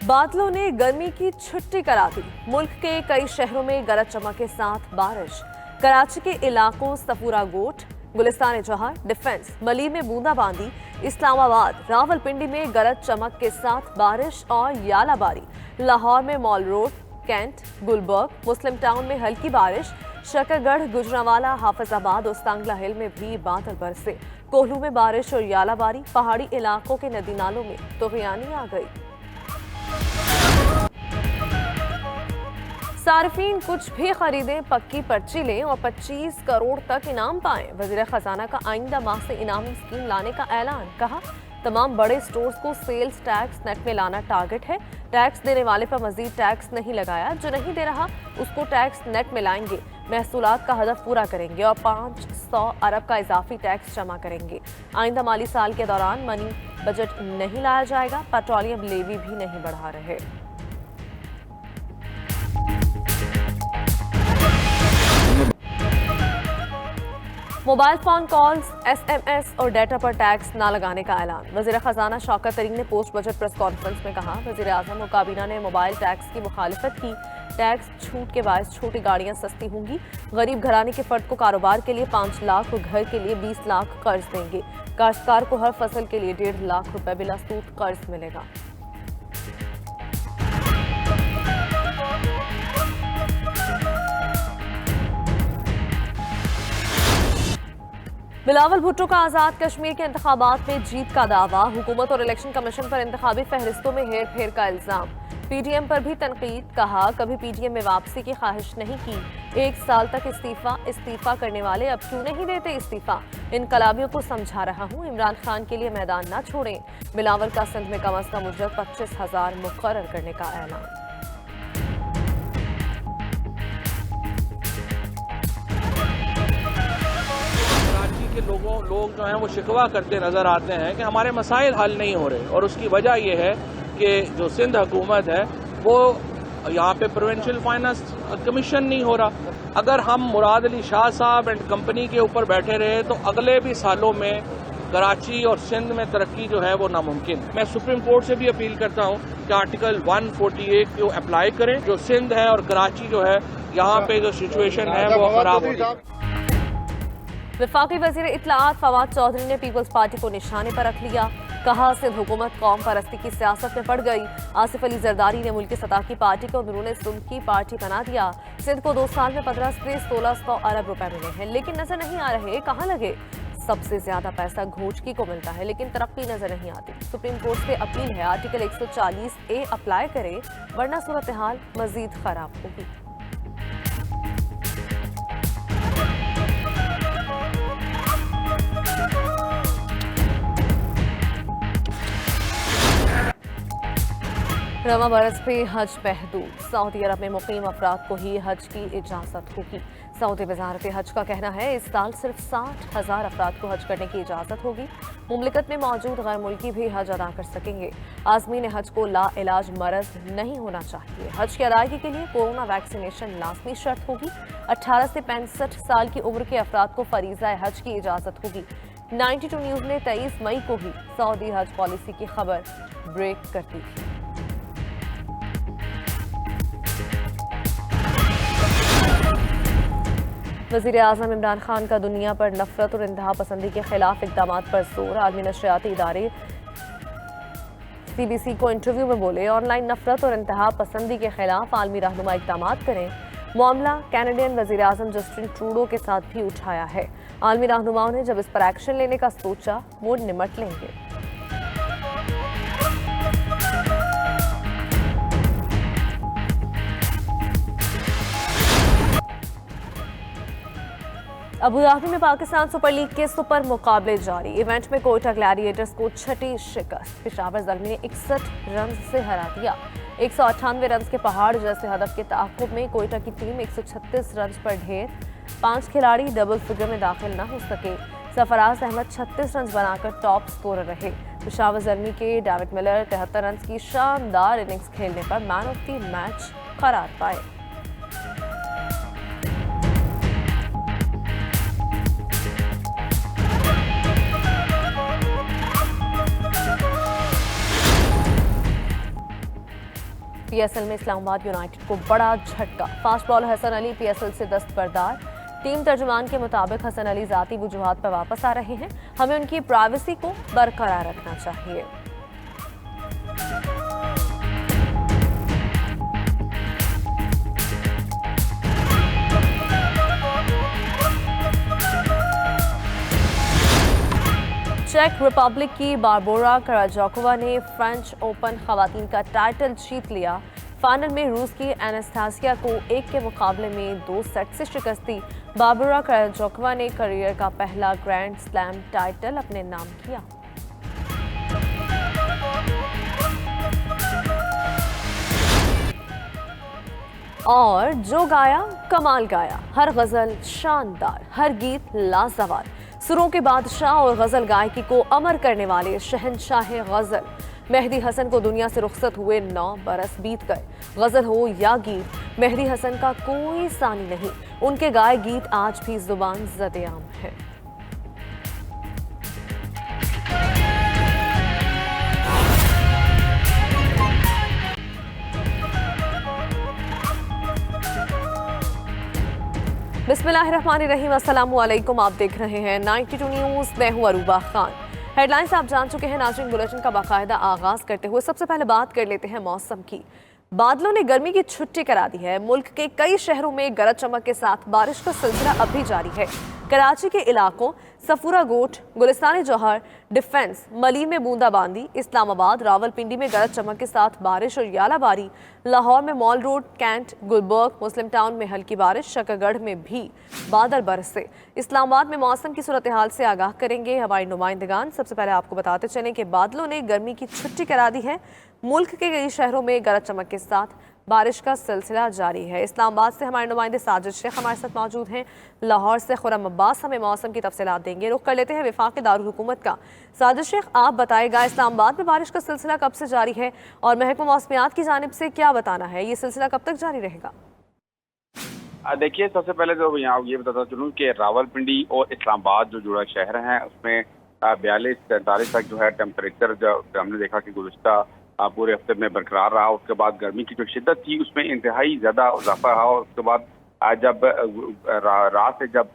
बादलों ने गर्मी की छुट्टी करा दी। मुल्क के कई शहरों में गरज चमक के साथ बारिश। कराची के इलाकों सफूरा गोट, गुलिस्तान जहां, डिफेंस, मली में बूंदाबांदी, इस्लामाबाद, रावलपिंडी में गरज चमक के साथ बारिश और यालाबारी। लाहौर में मॉल रोड, कैंट, गुलबर्ग, मुस्लिम टाउन में हल्की बारिश। शकरगढ़, गुजरांवाला, हाफिजाबाद और सांगला हिल में भी बादल बरसे। कोहलू में बारिश और यालाबारी। पहाड़ी इलाकों के नदी नालों में तुगयानी आ गई। सार्फिन कुछ भी खरीदें, पक्की पर्ची लें और 25 करोड़ तक इनाम पाएं। वजीर खजाना का आइंदा माह से इनामी स्कीम लाने का ऐलान। कहा, तमाम बड़े स्टोर्स को सेल्स टैक्स नेट में लाना टारगेट है। टैक्स देने वाले पर मजीद टैक्स नहीं लगाया, जो नहीं दे रहा उसको टैक्स नेट में लाएंगे। महसूलात का हदफ पूरा करेंगे और 500 अरब का इजाफी टैक्स जमा करेंगे। आइंदा माली साल के दौरान मनी बजट नहीं लाया जाएगा। पेट्रोलियम लेवी भी नहीं बढ़ा रहे। मोबाइल फोन कॉल्स, SMS और डेटा पर टैक्स न लगाने का ऐलान। वजीर खजाना शौकत तरीन ने पोस्ट बजट प्रेस कॉन्फ्रेंस में कहा, वजीर आजम और काबीना ने मोबाइल टैक्स की मुखालिफत की। टैक्स छूट के बायस छोटी गाड़ियां सस्ती होंगी। गरीब घराने के फर्द को कारोबार के लिए 5 लाख और घर के लिए 20 लाख कर्ज देंगे। काश्तकार को हर फसल के लिए 1.5 लाख रुपए बिला सूद कर्ज मिलेगा। बिलावल भुट्टो का आजाद कश्मीर के इंतखाबात में जीत का दावा। हुकूमत और इलेक्शन कमीशन पर इंतखाबी फहरिस्तों में हेर फेर का इल्जाम। PTM पर भी तनकीद। कहा, कभी PTM में वापसी की ख्वाहिश नहीं की। 1 साल तक इस्तीफा करने वाले अब क्यों नहीं देते इस्तीफा। इनकलाबियों को समझा रहा हूँ, इमरान खान के लिए मैदान ना छोड़ें। बिलावल का सिंध में कम अज कम उजरत 25,000 मुकर्रर करने का ऐलान। के लोग जो हैं वो शिकवा करते नजर आते हैं कि हमारे मसाइल हल नहीं हो रहे, और उसकी वजह यह है कि जो सिंध हुकूमत है वो यहाँ पे प्रोविंशियल फाइनेंस कमीशन नहीं हो रहा। अगर हम मुराद अली शाह साहब एंड कंपनी के ऊपर बैठे रहे तो अगले भी सालों में कराची और सिंध में तरक्की जो है वो नामुमकिन। मैं सुप्रीम कोर्ट से भी अपील करता हूँ कि आर्टिकल 148 को अप्लाई करें। जो सिंध है और कराची जो है, यहाँ पे जो सिचुएशन है वो खराब हो रही है। वफाकी वजीर इत्तलाआत फवाद चौधरी ने पीपल्स पार्टी को निशाने पर रख लिया। कहा, सिंध हुकूमत कौम परस्ती की सियासत में पड़ गई। आसिफ अली जरदारी ने मुल्की सतह की पार्टी को अंदरूनी सुल्ह की पार्टी बना दिया। सिंध को 2 साल में 15 से 1600 अरब रुपए मिले हैं, लेकिन नजर नहीं आ रहे कहाँ लगे। सबसे ज्यादा पैसा घोटकी को मिलता है, लेकिन तरक्की नजर नहीं आती। सुप्रीम कोर्ट से अपील है, आर्टिकल 140A अप्लाई करे, वरना सूरत हाल मजीद खराब होगी। रवा बरस पे हज महदूद। सऊदी अरब में मुकीम अफराद को ही हज की इजाज़त होगी। सऊदी वजारत हज का कहना है, इस साल सिर्फ 60,000 अफराद को हज करने की इजाज़त होगी। मुमलिकत में मौजूद गैर मुल्की भी हज अदा कर सकेंगे। आज़मीन हज को ला इलाज मरज नहीं होना चाहिए। हज की अदायगी के लिए कोरोना वैक्सीनेशन लाजमी शर्त होगी। 18 से 65 साल की उम्र के अफराद को फरीज़ा हज की इजाज़त होगी। 92 न्यूज़ ने 23 मई को ही सऊदी हज पॉलिसी की खबर ब्रेक कर दी थी। वज़ीर आज़म इमरान खान का दुनिया पर नफरत और इंतहा पसंदी के खिलाफ इक़दाम पर जोर। आलमी नशरियाती इदारे CBC को इंटरव्यू में बोले, ऑनलाइन नफरत और इंतहा पसंदी के खिलाफ आलमी रहनुमा इक़दाम करें। मामला कैनेडियन वज़ीर आज़म जस्टिन ट्रूडो के साथ भी उठाया है। आलमी रहनुमाओं ने जब इस पर एक्शन लेने का सोचा, वो निमट लेंगे। अबुधाबी में पाकिस्तान सुपर लीग के सुपर मुकाबले जारी। इवेंट में कोयटा ग्लैडिएटर्स को 6ठी शिकस्त। पेशावर ज़ल्मी ने 61 रन से हरा दिया। 198 रन के पहाड़ जैसे हदफ के ताक़ुब में कोयटा की टीम 136 रन पर ढेर। 5 खिलाड़ी डबल फिगर में दाखिल न हो सके। सरफराज अहमद 36 रन बनाकर टॉप स्कोरर रहे। पेशावर ज़ल्मी के डेविड मिलर 73 रन की शानदार इनिंग्स खेलने पर मैन ऑफ द मैच करार पाए। पीएसएल में इस्लामाबाद यूनाइटेड को बड़ा झटका। Fast bowler Hasan Ali PSL से दस्तबरदार। टीम तर्जुमान के मुताबिक हसन अली जाती वजूहात पर वापस आ रहे हैं। हमें उनकी प्राइवेसी को बरकरार रखना चाहिए। चेक रिपब्लिक की बारबोरा कराजोकोवा ने फ्रेंच ओपन खवातीन का टाइटल जीत लिया। फाइनल में रूस की एनास्तासिया को 1 के मुकाबले में 2 सेट से शिकस्त दी। बारबोरा कराजोकोवा ने करियर का पहला ग्रैंड स्लैम टाइटल अपने नाम किया। और जो गाया कमाल गाया, हर गजल शानदार, हर गीत लाजवाब। सुरों के बादशाह और गजल गायकी को अमर करने वाले शहंशाह गजल मेहदी हसन को दुनिया से रुखसत हुए 9 बरस बीत गए। गजल हो या गीत, मेहदी हसन का कोई सानी नहीं। उनके गाए गीत आज भी जुबान ज़द-ए-आम है। बिस्मिल्लाहिर्रहमानिर्रहीम, अस्सलामुअलैकुम। आप देख रहे हैं 92 न्यूज़। मैं हूं अरूबा खान। हेडलाइंस आप जान चुके हैं। नाज़रीन, बुलेटिन का बाकायदा आगाज करते हुए सबसे पहले बात कर लेते हैं मौसम की। बादलों ने गर्मी की छुट्टी करा दी है। मुल्क के कई शहरों में गरज चमक के साथ बारिश का सिलसिला अब भी जारी है। कराची के इलाकों सफूरा गोट, गुलिस्तान जौहर, डिफेंस, मली में बूंदाबांदी, इस्लामाबाद, रावलपिंडी में गरज चमक के साथ बारिश और यालाबारी, लाहौर में मॉल रोड, कैंट, गुलबर्ग, मुस्लिम टाउन में हल्की बारिश, शकरगढ़ में भी बादल बरसे। इस्लामाबाद में मौसम की सूरत हाल से आगाह करेंगे हमारे नुमाइंदगान। सबसे पहले आपको बताते चलें कि बादलों ने गर्मी की छुट्टी करा दी है। मुल्क के कई शहरों में गरज चमक के साथ बारिश का सिलसिला जारी है। इस्लामाबाद से हमारे नुमाइंदे साजिद शेख हमारे साथ मौजूद हैं। लाहौर से खुर्रम अब्बास हमें मौसम की तफसीलात देंगे। रुख कर लेते हैं वफाक दारुल हुकूमत का। साजिद शेख, आप बताएगा इस्लामाबाद में बारिश का सिलसिला कब से जारी है और महकमा मौसमियात की जानिब से क्या बताना है, ये सिलसिला कब तक जारी रहेगा? देखिए, सबसे पहले तो यहाँ ये बताता चलूँ कि रावलपिंडी और इस्लामाबाद जो जुड़ा शहर हैं उसमें 42-43 तक जो है टेम्परेचर जो हमने देखा कि गुज़श्ता पूरे हफ्ते में बरकरार रहा। उसके बाद गर्मी की जो शिद्दत थी उसमें इंतहाई ज़्यादा इजाफा रहा। और उसके बाद जब रात से जब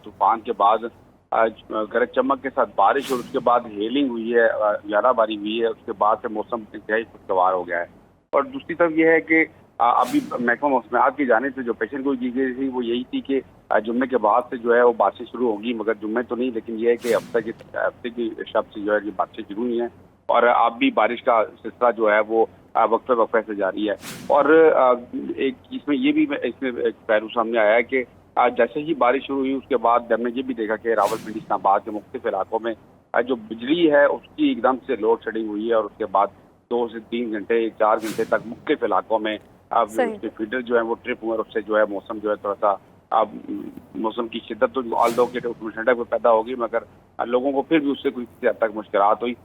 तूफान के बाद गरज चमक के साथ बारिश और उसके बाद हेलिंग हुई है, यालाबारी हुई है, उसके बाद से मौसम इंतहाई खुशगवार हो गया है। और दूसरी तरफ यह है कि अभी महकमा मौसमियात की जानिब से जो पेशन गोई की गई थी वो यही थी कि जुम्मे के बाद से जो है वो बारिशें शुरू होगी, मगर जुम्मे तो नहीं, लेकिन यह है कि हफ्ते की शब से जो है ये बारिशें शुरू हुई हैं और अब भी बारिश का सिलसिला जो है वो वक्फे वक्फे से जारी है। और एक इसमें ये भी इसमें एक पहलू सामने आया है कि जैसे ही बारिश शुरू हुई उसके बाद हमने ये भी देखा कि रावलपिंडी इस्लामाबाद के मुख्तलिफ इलाकों में जो बिजली है उसकी एकदम से लोड शेडिंग हुई है और उसके बाद 2 से 3 घंटे 4 घंटे तक मुख्तलिफ इलाकों में अब उसके फीडर जो है वो ट्रिप हुए और उससे जो है मौसम जो है थोड़ा सा अब मौसम की शिद्दत तो ऑल दो के ठंडक में पैदा होगी, मगर लोगों को फिर भी उससे कुछ हद तक मुश्किलात हुई।